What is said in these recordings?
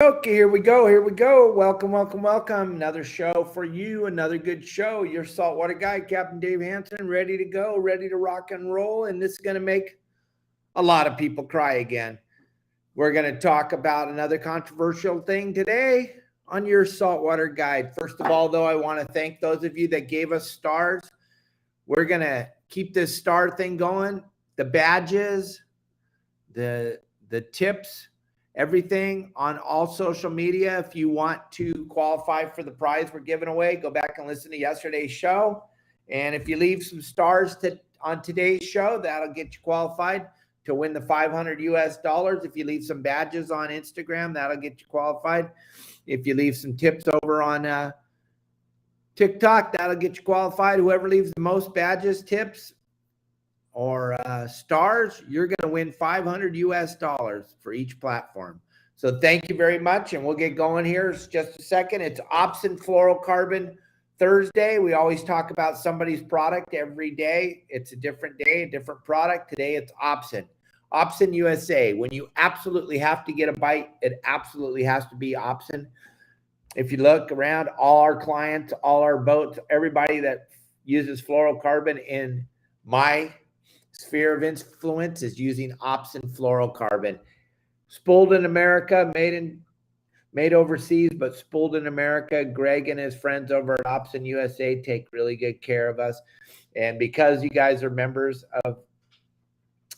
Okay, here we go. Here we go. Welcome, welcome, welcome. Another show for you. Another good show. Your saltwater guide, Captain Dave Hansen, ready to go, ready to rock and roll. And this is going to make a lot of people cry again. We're going to talk about another controversial thing today on your saltwater guide. First of all, though, I want to thank those of you that gave us stars. We're going to keep this star thing going. The badges, the tips, everything on all social media. If you want to qualify for the prize we're giving away, go back and listen to yesterday's show. And if you leave some stars on today's show, that'll get you qualified to win the $500 US. If you leave some badges on Instagram, that'll get you qualified. If you leave some tips over on TikTok, that'll get you qualified. Whoever leaves the most badges, tips, or stars, you're going to win $500 US for each platform. So thank you very much, and we'll get going here in just a second. It's Opsin Fluorocarbon Thursday. We always talk about somebody's product every day. It's a different day, a different product. Today it's Opsin. Opsin USA. When you absolutely have to get a bite, it absolutely has to be Opsin. If you look around, all our clients, all our boats, everybody that uses fluorocarbon in my sphere of influence is using Opsin fluorocarbon. Spooled in America, made overseas, but spooled in America. Greg and his friends over at Opsin USA take really good care of us. And because you guys are members of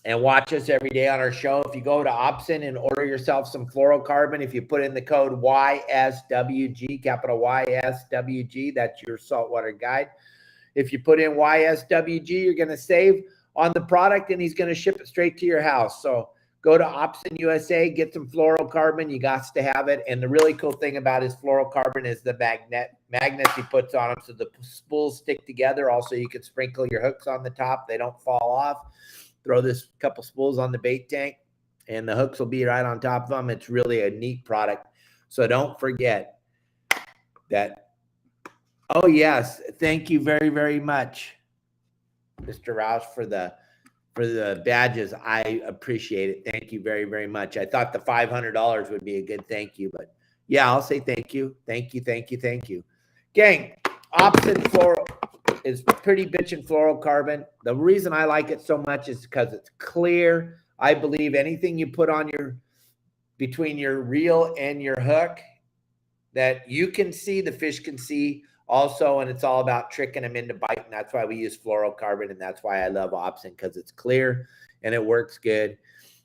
and watch us every day on our show, if you go to Opsin and order yourself some fluorocarbon, if you put in the code YSWG, capital YSWG, that's your saltwater guide. If you put in YSWG, you're going to save on the product, and he's going to ship it straight to your house. So go to Opsin USA, get some fluorocarbon. You got to have it. And the really cool thing about his fluorocarbon is the magnets he puts on them, so the spools stick together. Also, you can sprinkle your hooks on the top. They don't fall off. Throw this couple spools on the bait tank, and the hooks will be right on top of them. It's really a neat product. So don't forget that. Oh, yes. Thank you very, very much, Mr. Rouse, for the badges. I appreciate it. Thank you very, very much. I thought the $500 would be a good thank you, but yeah, I'll say thank you. Thank you, thank you, thank you. Gang, Opsin Floral is pretty bitchin' fluorocarbon. The reason I like it so much is because it's clear. I believe anything you put on between your reel and your hook that you can see, the fish can see also, and it's all about tricking them into biting. That's why we use fluorocarbon, and that's why I love Opsin, because it's clear and it works good.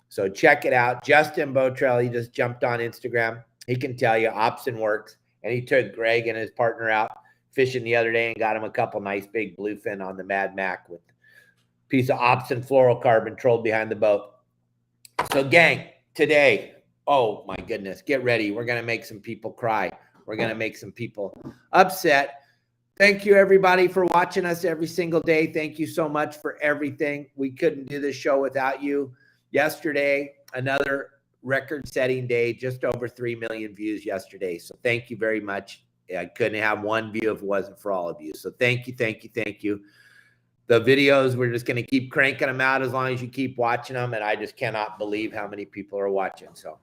So check it out. Justin Botrell, he just jumped on Instagram. He can tell you Opsin works, and he took Greg and his partner out fishing the other day and got him a couple nice big bluefin on the Mad Mac with a piece of Opsin fluorocarbon trolled behind the boat. So gang, today, oh my goodness, get ready. We're going to make some people cry. We're going to make some people upset. Thank you, everybody, for watching us every single day. Thank you so much for everything. We couldn't do this show without you. Yesterday, another record-setting day, just over 3 million views yesterday. So thank you very much. I couldn't have one view if it wasn't for all of you. So thank you, thank you, thank you. The videos, we're just going to keep cranking them out as long as you keep watching them, and I just cannot believe how many people are watching. So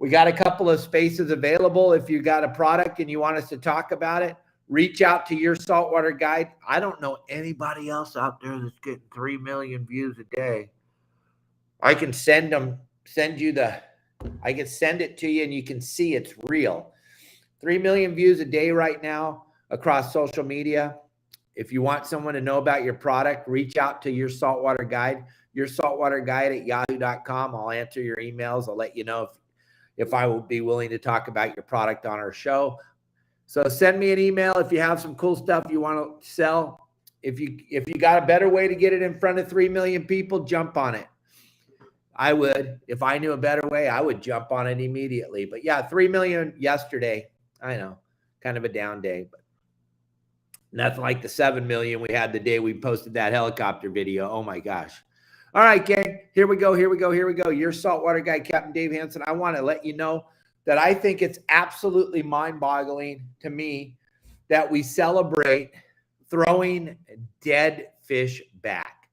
we got a couple of spaces available. If you got a product and you want us to talk about it, reach out to your saltwater guide. I don't know anybody else out there that's getting 3 million views a day. I can send it to you, and you can see it's real. 3 million views a day right now across social media. If you want someone to know about your product, reach out to your saltwater guide, yoursaltwaterguide@yahoo.com. I'll answer your emails. I'll let you know if I will be willing to talk about your product on our show. So send me an email if you have some cool stuff you want to sell. If you got a better way to get it in front of 3 million people, jump on it. I would. If I knew a better way, I would jump on it immediately. But yeah, 3 million yesterday. I know, kind of a down day, but nothing like the 7 million we had the day we posted that helicopter video. Oh my gosh. All right, gang, here we go, here we go, here we go. Your saltwater guy, Captain Dave Hansen. I want to let you know that I think it's absolutely mind-boggling to me that we celebrate throwing dead fish back.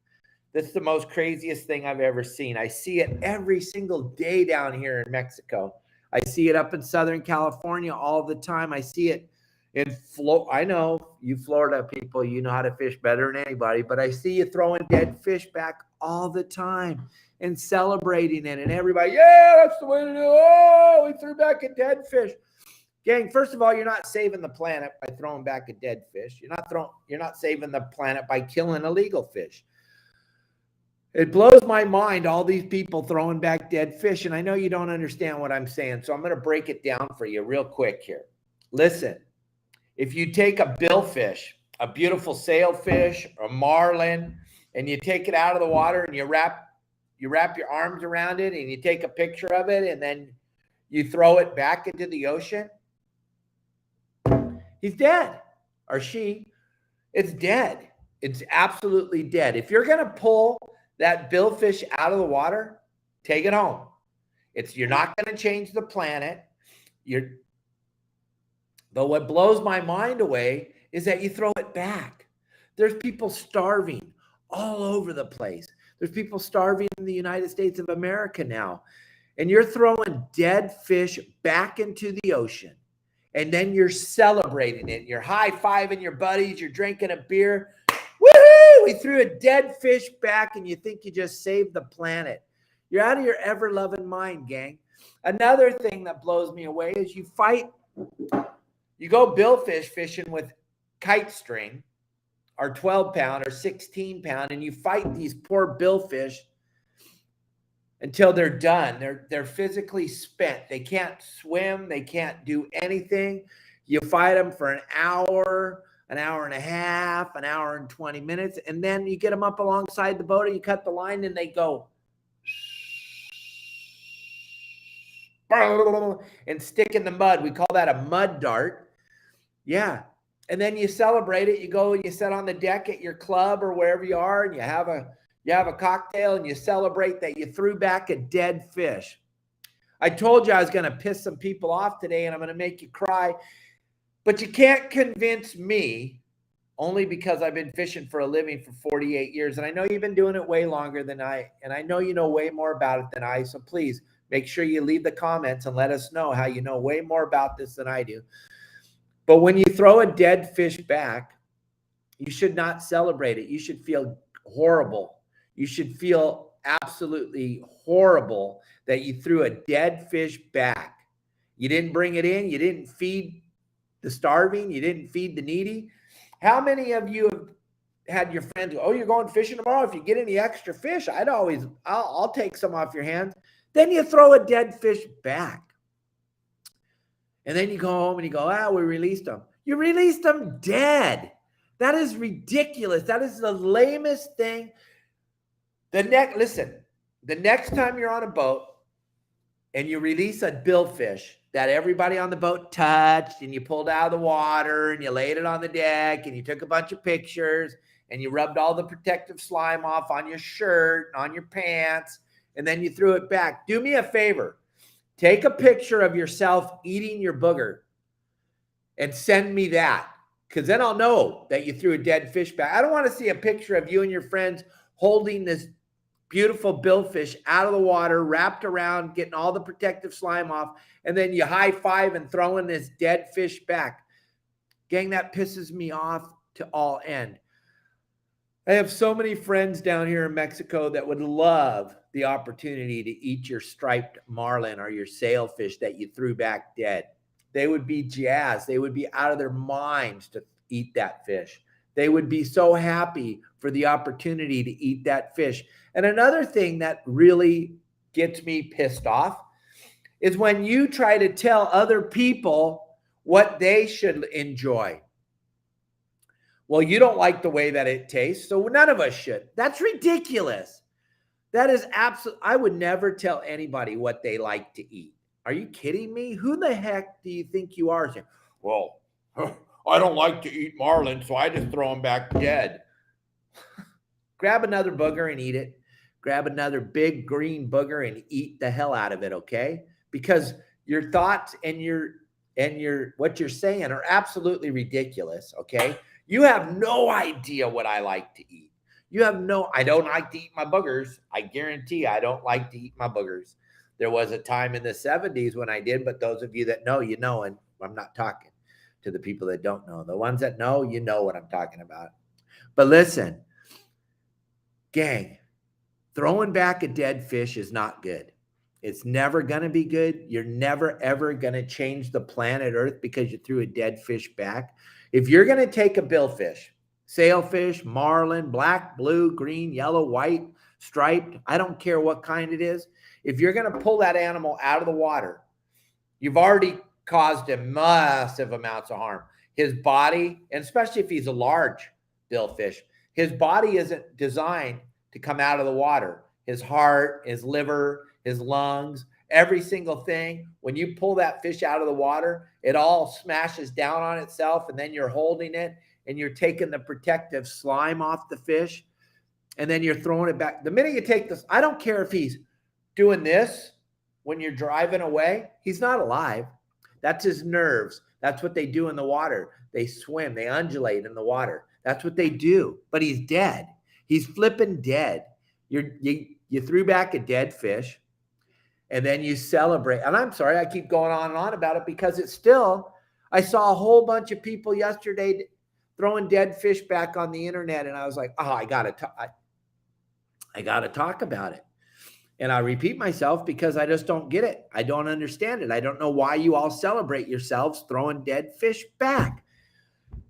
That's the most craziest thing I've ever seen. I see it every single day down here in Mexico. I see it up in Southern California all the time. I see it in Florida. I know you Florida people, you know how to fish better than anybody, but I see you throwing dead fish back all the time and celebrating it. And everybody, yeah, that's the way to do it. Oh, we threw back a dead fish. Gang, first of all, you're not saving the planet by throwing back a dead fish. You're not saving the planet by killing illegal fish. It blows my mind, all these people throwing back dead fish, and I know you don't understand what I'm saying, so I'm going to break it down for you real quick here. Listen, if you take a billfish, a beautiful sailfish, or a marlin, and you take it out of the water and you wrap your arms around it and you take a picture of it and then you throw it back into the ocean, he's dead, or she. It's dead. It's absolutely dead. If you're going to pull that billfish out of the water, take it home. You're not going to change the planet. But what blows my mind away is that you throw it back. There's people starving all over the place. There's people starving in the United States of America now. And you're throwing dead fish back into the ocean. And then you're celebrating it. You're high-fiving your buddies. You're drinking a beer. Woohoo! We threw a dead fish back and you think you just saved the planet. You're out of your ever-loving mind, gang. Another thing that blows me away is you go billfish fishing with kite string or 12-pound or 16-pound, and you fight these poor billfish until they're done. They're physically spent. They can't swim. They can't do anything. You fight them for an hour and a half, an hour and 20 minutes, and then you get them up alongside the boat and you cut the line and they go and stick in the mud. We call that a mud dart. Yeah. And then you celebrate it. You go and you sit on the deck at your club or wherever you are and you have a cocktail and you celebrate that you threw back a dead fish. I told you I was going to piss some people off today and I'm going to make you cry. But you can't convince me, only because I've been fishing for a living for 48 years. And I know you've been doing it way longer than I, and I know you know way more about it than I. So please make sure you leave the comments and let us know how you know way more about this than I do. But when you throw a dead fish back, you should not celebrate it. You should feel horrible. You should feel absolutely horrible that you threw a dead fish back. You didn't bring it in. You didn't feed the starving. You didn't feed the needy. How many of you have had your friends go, oh, you're going fishing tomorrow? If you get any extra fish, I'll take some off your hands. Then you throw a dead fish back. And then you go home and you go, we released them. You released them dead. That is ridiculous. That is the lamest thing. Listen, the next time you're on a boat and you release a billfish that everybody on the boat touched and you pulled out of the water and you laid it on the deck and you took a bunch of pictures and you rubbed all the protective slime off on your shirt and on your pants and then you threw it back. Do me a favor. Take a picture of yourself eating your booger and send me that, because then I'll know that you threw a dead fish back. I don't want to see a picture of you and your friends holding this beautiful billfish out of the water, wrapped around, getting all the protective slime off, and then you high five and throwing this dead fish back. Gang, that pisses me off to all end. I have so many friends down here in Mexico that would love the opportunity to eat your striped marlin or your sailfish that you threw back dead. They would be jazzed. They would be out of their minds to eat that fish. They would be so happy for the opportunity to eat that fish. And another thing that really gets me pissed off is when you try to tell other people what they should enjoy. Well, you don't like the way that it tastes, so none of us should. That's ridiculous. That is absolute. I would never tell anybody what they like to eat. Are you kidding me? Who the heck do you think you are? Well, I don't like to eat marlin, so I just throw them back dead. Grab another booger and eat it. Grab another big green booger and eat the hell out of it, okay? Because your thoughts and your what you're saying are absolutely ridiculous, okay? You have no idea what I like to eat. I don't like to eat my boogers. I guarantee I don't like to eat my boogers. There was a time in the 70s when I did, but those of you that know, you know, and I'm not talking to the people that don't know. The ones that know, you know what I'm talking about. But listen, gang, throwing back a dead fish is not good. It's never going to be good. You're never, ever going to change the planet Earth because you threw a dead fish back. If you're going to take a billfish, sailfish, marlin, black, blue, green, yellow, white, striped, I don't care what kind it is. If you're going to pull that animal out of the water, you've already caused him massive amounts of harm. His body, and especially if he's a large billfish, his body isn't designed to come out of the water. His heart, his liver, his lungs, every single thing. When you pull that fish out of the water, it all smashes down on itself, and then you're holding it and you're taking the protective slime off the fish, and then you're throwing it back. The minute you take this, I don't care if he's doing this when you're driving away, he's not alive. That's his nerves. That's what they do in the water. They swim, they undulate in the water. That's what they do. But he's dead. He's flipping dead. You threw back a dead fish, and then you celebrate. And I'm sorry, I keep going on and on about it because it's still, I saw a whole bunch of people yesterday throwing dead fish back on the internet, and I was like, oh, I gotta talk about it. And I repeat myself because I just don't get it. I don't understand it. I don't know why you all celebrate yourselves throwing dead fish back.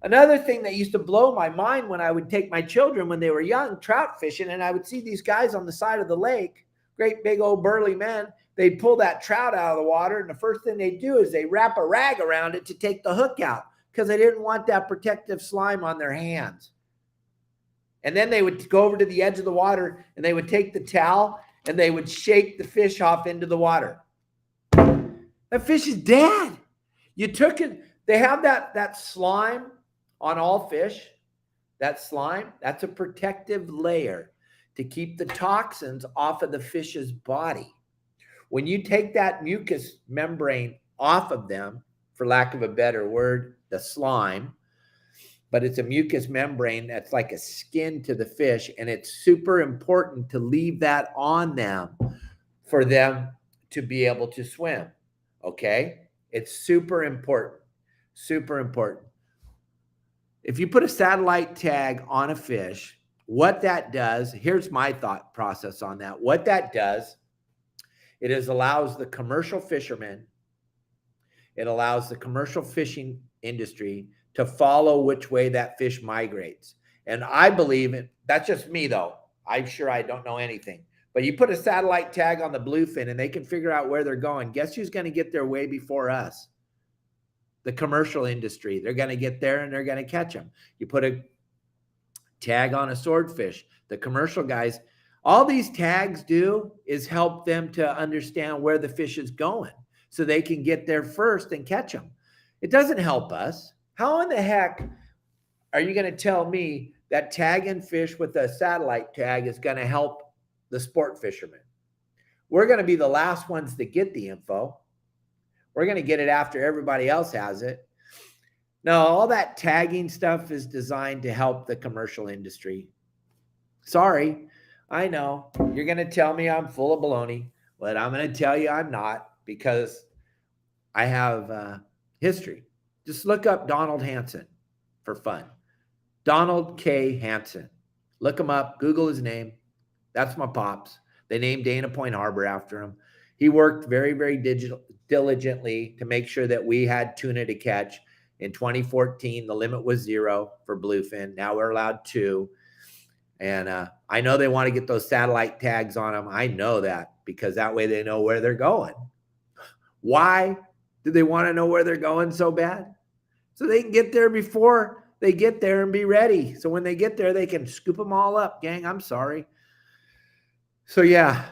Another thing that used to blow my mind when I would take my children when they were young trout fishing, and I would see these guys on the side of the lake, great big old burly men, they'd pull that trout out of the water, and the first thing they do is they wrap a rag around it to take the hook out because they didn't want that protective slime on their hands. And then they would go over to the edge of the water, and they would take the towel, and they would shake the fish off into the water. That fish is dead. You took it. They have that slime on all fish. That slime, that's a protective layer to keep the toxins off of the fish's body. When you take that mucus membrane off of them, for lack of a better word, the slime, but it's a mucus membrane that's like a skin to the fish, and it's super important to leave that on them for them to be able to swim, okay? It's super important, super important. If you put a satellite tag on a fish, what that does, here's my thought process on that. What that does, it allows the commercial fishermen, it allows the commercial fishing industry to follow which way that fish migrates. And I believe it. That's just me, though. I'm sure I don't know anything. But you put a satellite tag on the bluefin and they can figure out where they're going. Guess who's going to get there way before us? The commercial industry. They're going to get there and they're going to catch them. You put a tag on a swordfish. The commercial guys, all these tags do is help them to understand where the fish is going so they can get there first and catch them. It doesn't help us. How in the heck are you going to tell me that tagging fish with a satellite tag is going to help the sport fishermen? We're going to be the last ones to get the info. We're going to get it after everybody else has it. No, all that tagging stuff is designed to help the commercial industry. Sorry, I know. You're going to tell me I'm full of baloney, but I'm going to tell you I'm not because I have history. Just look up Donald Hanson for fun. Donald K. Hanson. Look him up. Google his name. That's my pops. They named Dana Point Harbor after him. He worked very, very diligently to make sure that we had tuna to catch. In 2014, the limit was 0 for bluefin. Now we're allowed 2. And I know they want to get those satellite tags on them. I know that because that way they know where they're going. Why do they want to know where they're going so bad? So they can get there before they get there and be ready. So when they get there, they can scoop them all up, gang. I'm sorry. So yeah,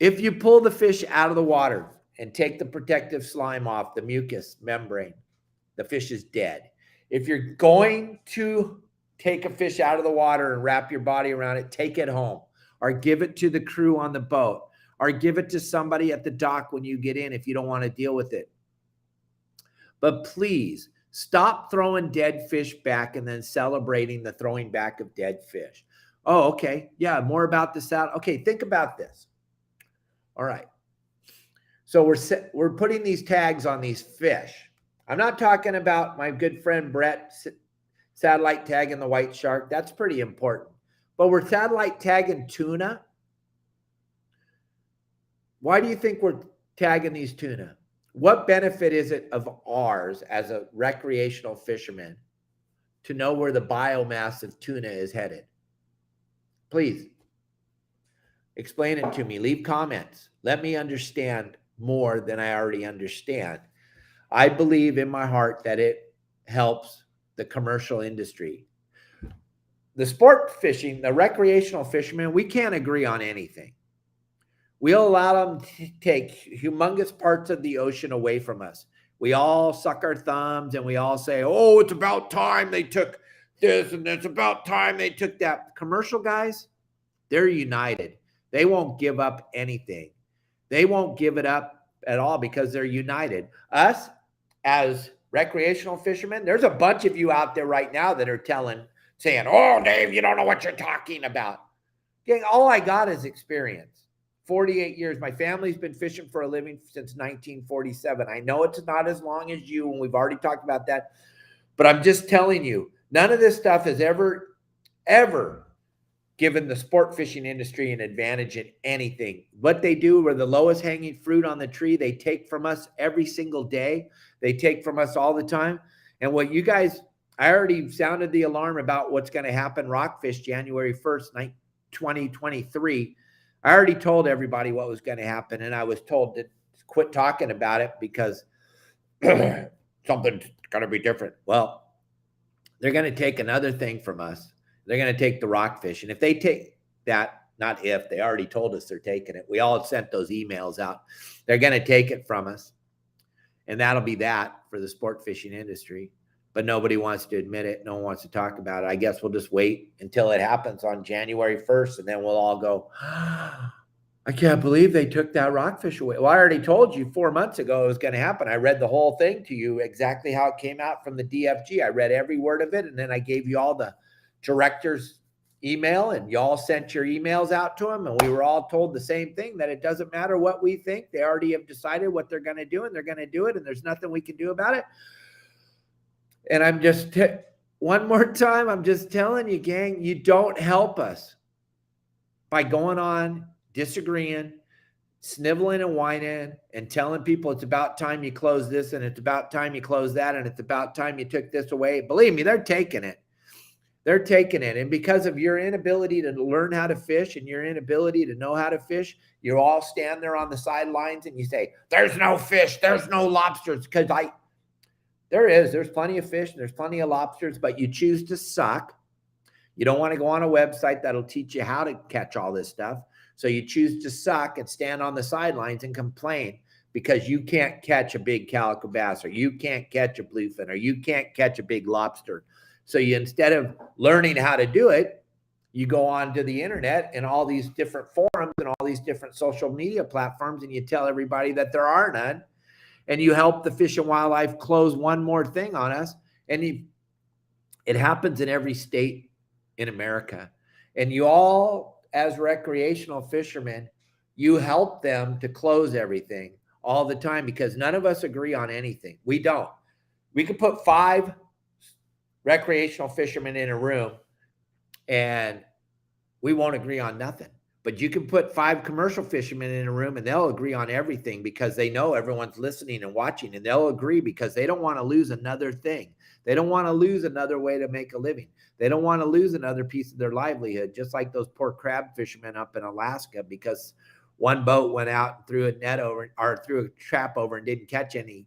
if you pull the fish out of the water and take the protective slime off, the mucus membrane, the fish is dead. If you're going to take a fish out of the water and wrap your body around it, take it home or give it to the crew on the boat or give it to somebody at the dock when you get in if you don't want to deal with it. But please stop throwing dead fish back and then celebrating the throwing back of dead fish. Oh, okay. Yeah, more about this out. Okay, think about this. All right. So we're putting these tags on these fish. I'm not talking about my good friend Brett satellite tagging the white shark. That's pretty important. But we're satellite tagging tuna. Why do you think we're tagging these tuna? What benefit is it of ours as a recreational fisherman to know where the biomass of tuna is headed? Please explain it to me. Leave comments. Let me understand more than I already understand. I believe in my heart that it helps the commercial industry. The sport fishing, the recreational fishermen, we can't agree on anything. We'll allow them to take humongous parts of the ocean away from us. We all suck our thumbs and we all say, oh, it's about time they took this and it's about time they took that. Commercial guys, they're united. They won't give up anything. They won't give it up at all because they're united. Us, as recreational fishermen, there's a bunch of you out there right now that are saying, oh, Dave, you don't know what you're talking about. Gang, all I got is experience. 48 years. My family's been fishing for a living since 1947. I know it's not as long as you, and we've already talked about that, but I'm just telling you, none of this stuff has ever given the sport fishing industry an advantage in anything. What they do, we're the lowest hanging fruit on the tree. They take from us every single day. They take from us all the time. And what you guys, I already sounded the alarm about what's going to happen Rockfish January 1st, 2023. I already told everybody what was going to happen, and I was told to quit talking about it because something's going to be different. Well, they're going to take another thing from us. They're going to take the rockfish. And if they take that, not if, they already told us they're taking it. We all sent those emails out. They're going to take it from us. And that'll be that for the sport fishing industry. But nobody wants to admit it. No one wants to talk about it. I guess we'll just wait until it happens on January 1st, and then we'll all go, I can't believe they took that rockfish away. Well, I already told you 4 months ago it was going to happen. I read the whole thing to you, exactly how it came out from the DFG. I read every word of it, and then I gave you all the director's email, and y'all sent your emails out to them, and we were all told the same thing, that it doesn't matter what we think. They already have decided what they're going to do, and they're going to do it, and there's nothing we can do about it. And I'm just, one more time, I'm just telling you, gang, you don't help us by going on, disagreeing, sniveling and whining, and telling people it's about time you close this, and it's about time you close that, and it's about time you took this away. Believe me, they're taking it. They're taking it. And because of your inability to learn how to fish and your inability to know how to fish, you all stand there on the sidelines and you say, there's no fish, there's no lobsters. Because there's plenty of fish and there's plenty of lobsters, but you choose to suck. You don't want to go on a website that'll teach you how to catch all this stuff. So you choose to suck and stand on the sidelines and complain because you can't catch a big calico bass, or you can't catch a bluefin, or you can't catch a big lobster. So you, instead of learning how to do it, you go on to the internet and all these different forums and all these different social media platforms, and you tell everybody that there are none. And you help the Fish and Wildlife close one more thing on us. And it happens in every state in America. And you all, as recreational fishermen, you help them to close everything all the time because none of us agree on anything. We don't. We could put 5 recreational fishermen in a room and we won't agree on nothing. But you can put 5 commercial fishermen in a room and they'll agree on everything because they know everyone's listening and watching, and they'll agree because they don't want to lose another thing. They don't want to lose another way to make a living. They don't want to lose another piece of their livelihood, just like those poor crab fishermen up in Alaska, because one boat went out and threw a net over, or threw a trap over, and didn't catch any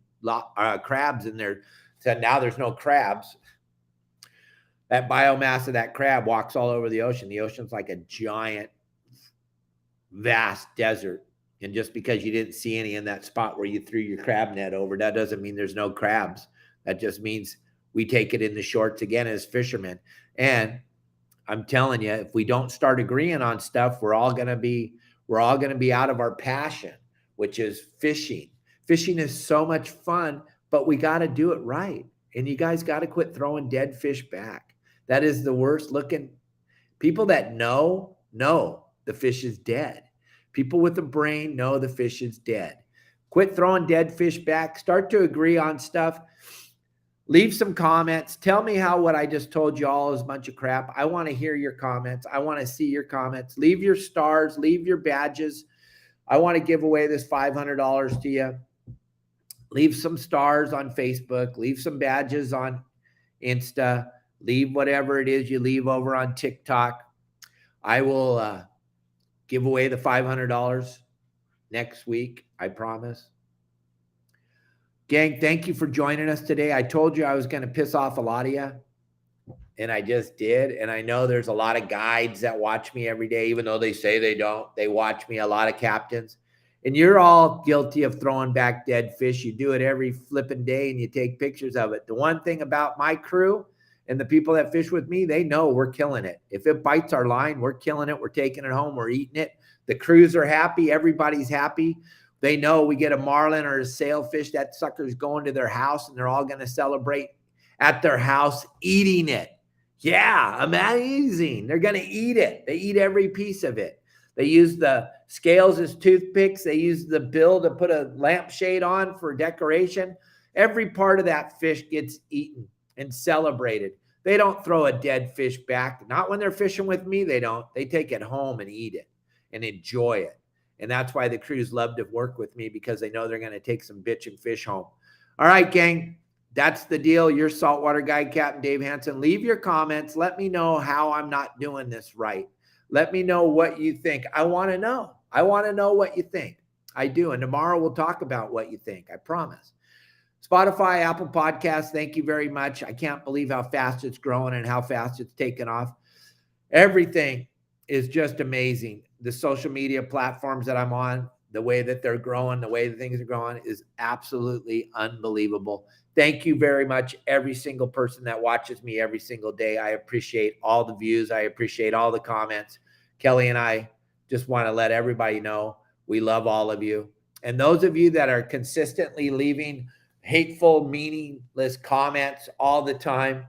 crabs in there. So now there's no crabs. That biomass of that crab walks all over the ocean. The ocean's like a giant, vast desert. And just because you didn't see any in that spot where you threw your crab net over, that doesn't mean there's no crabs. That just means we take it in the shorts again as fishermen. And I'm telling you, if we don't start agreeing on stuff, we're all going to be out of our passion, which is fishing. Fishing is so much fun, but we got to do it right. And you guys got to quit throwing dead fish back. That is the worst looking. People that know the fish is dead. People with a brain know the fish is dead. Quit throwing dead fish back. Start to agree on stuff. Leave some comments. Tell me how what I just told you all is a bunch of crap. I want to hear your comments. I want to see your comments. Leave your stars. Leave your badges. I want to give away this $500 to you. Leave some stars on Facebook. Leave some badges on Insta. Leave whatever it is you leave over on TikTok. I will give away the $500 next week. I promise. Gang, thank you for joining us today. I told you I was going to piss off a lot of you, and I just did. And I know there's a lot of guides that watch me every day, even though they say they don't. They watch me, a lot of captains. And you're all guilty of throwing back dead fish. You do it every flipping day, and you take pictures of it. The one thing about my crew and the people that fish with me, they know we're killing it. If it bites our line, we're killing it. We're taking it home. We're eating it. The crews are happy. Everybody's happy. They know we get a marlin or a sailfish, that sucker's going to their house, and they're all going to celebrate at their house eating it. Yeah, amazing. They're going to eat it. They eat every piece of it. They use the scales as toothpicks. They use the bill to put a lampshade on for decoration. Every part of that fish gets eaten and celebrated. They don't throw a dead fish back. Not when they're fishing with me, they don't. They take it home and eat it and enjoy it. And that's why the crews love to work with me, because they know they're going to take some bitchin' fish home. All right, gang, that's the deal. Your saltwater guide, Captain Dave Hansen. Leave your comments. Let me know how I'm not doing this right. Let me know what you think. I want to know. I want to know what you think. I do. And tomorrow we'll talk about what you think. I promise. Spotify, Apple Podcasts, thank you very much. I can't believe how fast it's growing and how fast it's taken off. Everything is just amazing. The social media platforms that I'm on, the way that they're growing, the way that things are growing is absolutely unbelievable. Thank you very much, every single person that watches me every single day. I appreciate all the views. I appreciate all the comments. Kelly and I just want to let everybody know we love all of you. And those of you that are consistently leaving hateful, meaningless comments all the time,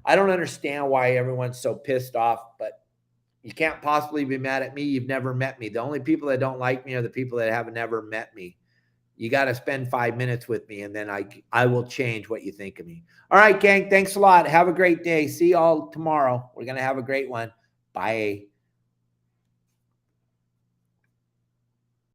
I don't understand why everyone's so pissed off, but you can't possibly be mad at me. You've never met me. The only people that don't like me are the people that have never met me. You got to spend 5 minutes with me, and then I will change what you think of me. All right, gang. Thanks a lot. Have a great day. See y'all tomorrow. We're going to have a great one. Bye.